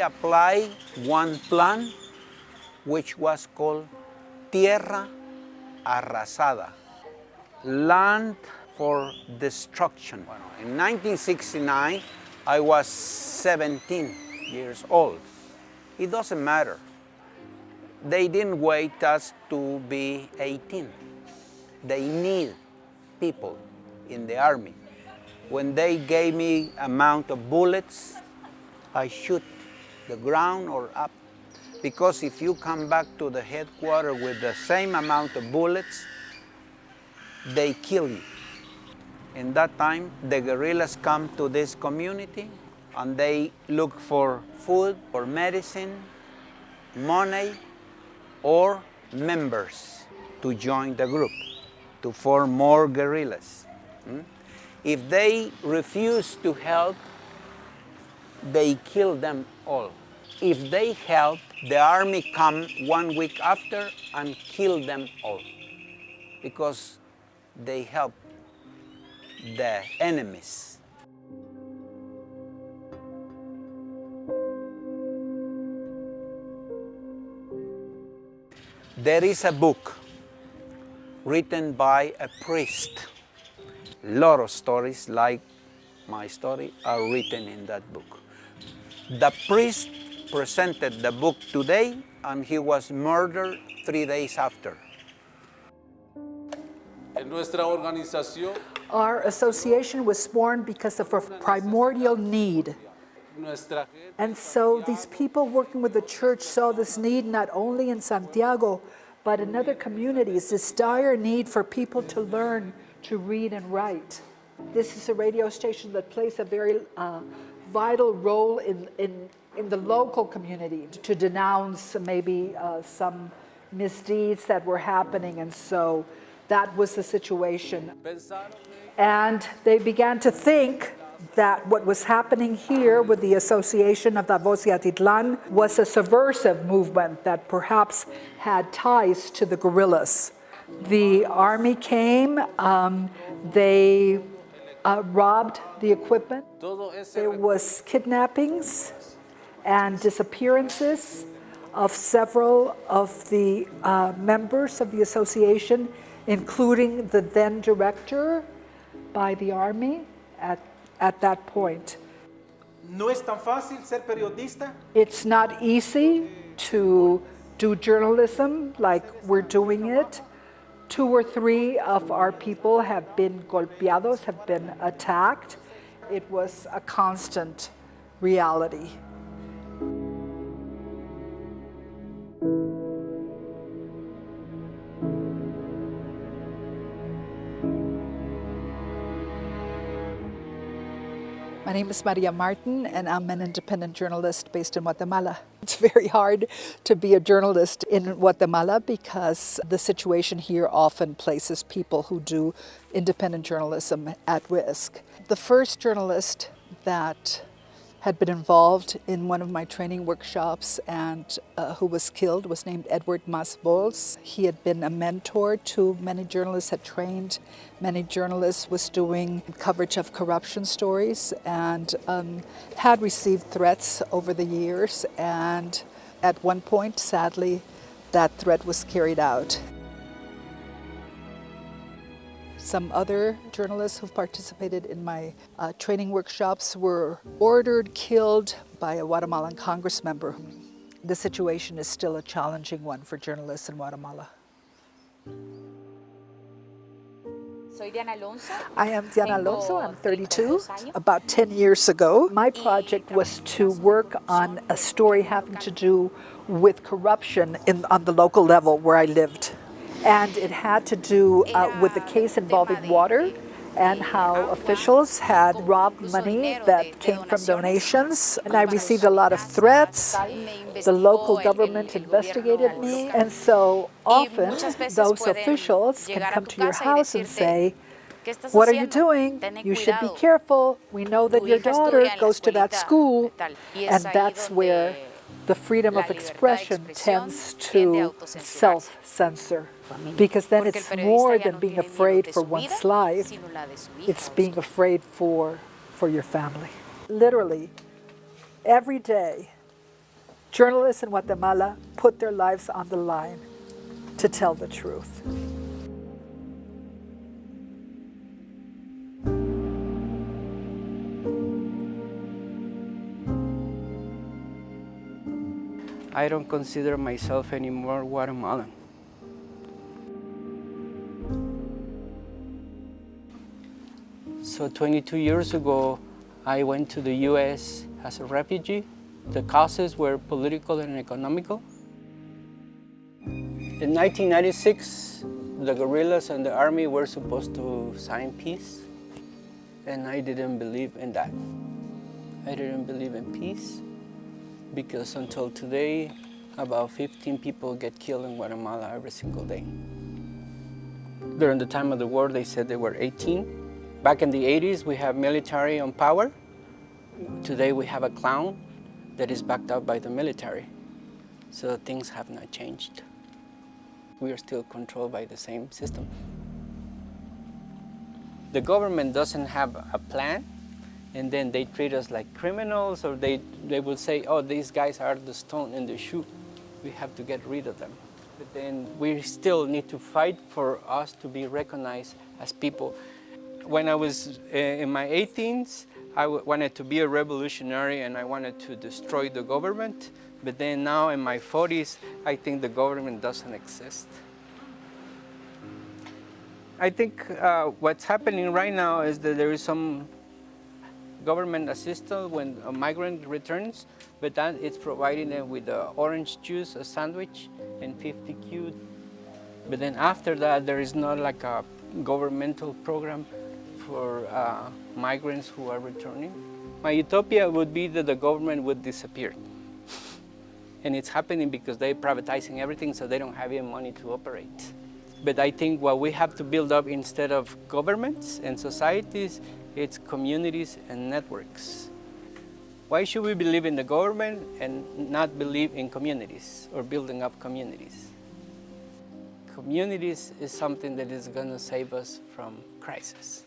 applied one plan which was called tierra arrasada, land for destruction. In 1969, I was 17 years old. It doesn't matter. They didn't wait us to be 18. They need people in the army. When they gave me amount of bullets, I shoot the ground or up. Because if you come back to the headquarters with the same amount of bullets, they kill you. In that time, the guerrillas come to this community and they look for food or medicine, money, or members to join the group, to form more guerrillas. If they refuse to help, they kill them all. If they help, the army come 1 week after and kill them all, because they help the enemies. There is a book written by a priest. A lot of stories like my story are written in that book. The priest presented the book today and he was murdered 3 days after. Our association was born because of a primordial need. And so these people working with the church saw this need not only in Santiago, but in other communities, this dire need for people to learn to read and write. This is a radio station that plays a very vital role in the local community to denounce maybe some misdeeds that were happening, and so that was the situation. And they began to think that what was happening here with the Association of the Voz de Atitlan was a subversive movement that perhaps had ties to the guerrillas. The army came, they robbed the equipment. There was kidnappings and disappearances of several of the members of the association, including the then director by the army at that point. No es tan fácil ser periodista. It's not easy to do journalism like we're doing it. 2 or 3 of our people have been golpeados, have been attacked. It was a constant reality. My name is Maria Martin, and I'm an independent journalist based in Guatemala. It's very hard to be a journalist in Guatemala because the situation here often places people who do independent journalism at risk. The first journalist that had been involved in one of my training workshops and who was killed was named Edward Masvols. He had been a mentor to many journalists, had trained many journalists, was doing coverage of corruption stories, and had received threats over the years. And at one point, sadly, that threat was carried out. Some other journalists who've participated in my training workshops were ordered, killed by a Guatemalan Congress member. The situation is still a challenging one for journalists in Guatemala. I am Diana Alonso, I'm 32. About 10 years ago, my project was to work on a story having to do with corruption on the local level where I lived. And it had to do with the case involving water and how officials had robbed money that came from donations. And I received a lot of threats. The local government investigated me. And so often those officials can come to your house and say, "What are you doing? You should be careful. We know that your daughter goes to that school." And that's where the freedom of expression tends to self-censor. Because then it's more than being afraid for one's life, it's being afraid for your family. Literally, every day Journalists in Guatemala put their lives on the line to tell the truth. I don't consider myself anymore Guatemalan. So 22 years ago, I went to the US as a refugee. The causes were political and economical. In 1996, the guerrillas and the army were supposed to sign peace, and I didn't believe in that. I didn't believe in peace because until today, about 15 people get killed in Guatemala every single day. During the time of the war, they said there were 18. Back in the 80s, we have military on power. Today, we have a clown that is backed up by the military. So things have not changed. We are still controlled by the same system. The government doesn't have a plan, and then they treat us like criminals, or they will say, oh, these guys are the stone in the shoe. We have to get rid of them. But then we still need to fight for us to be recognized as people. When I was in my 18s, I wanted to be a revolutionary and I wanted to destroy the government. But then now in my 40s, I think the government doesn't exist. I think what's happening right now is that there is some government assistance when a migrant returns, but that it's providing them with orange juice, a sandwich, and 50 Q. But then after that, there is not like a governmental program for migrants who are returning. My utopia would be that the government would disappear. And it's happening because they're privatizing everything, so they don't have any money to operate. But I think what we have to build up instead of governments and societies, it's communities and networks. Why should we believe in the government and not believe in communities or building up communities? Communities is something that is going to save us from crisis.